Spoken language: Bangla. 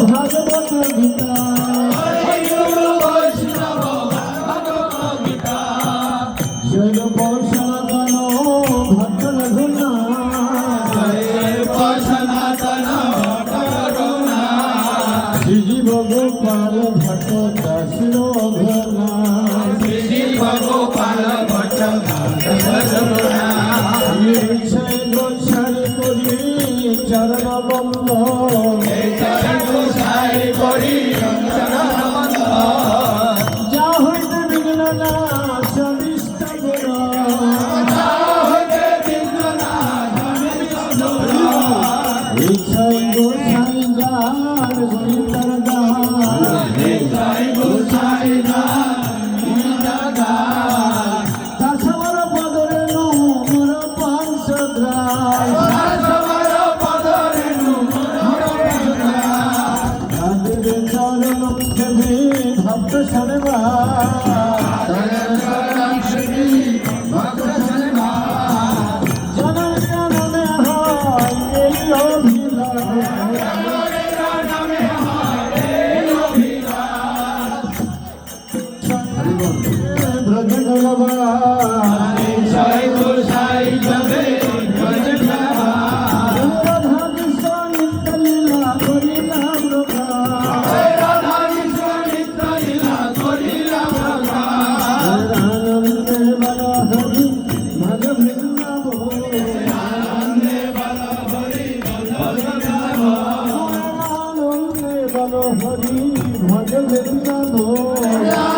ভাগবত গীতা জৈব সনাতন ভক্ত রঘুনা শ্রীজীব গোপাল ভট্ট দাসির ঘনা গোসারি করি চরণ বন্ধ যা হইতে বিঘ্ন না চবিষ্ট ইচ্ছাই গোসাই যার গরিতার দাসবর পদরে মোর পাংশগ্রাস চরণ সেবে ভক্ত সর্বা জনম জনমে হয় এই অভিলাষ ব্রজ হরি ভজ বৃন্দাবন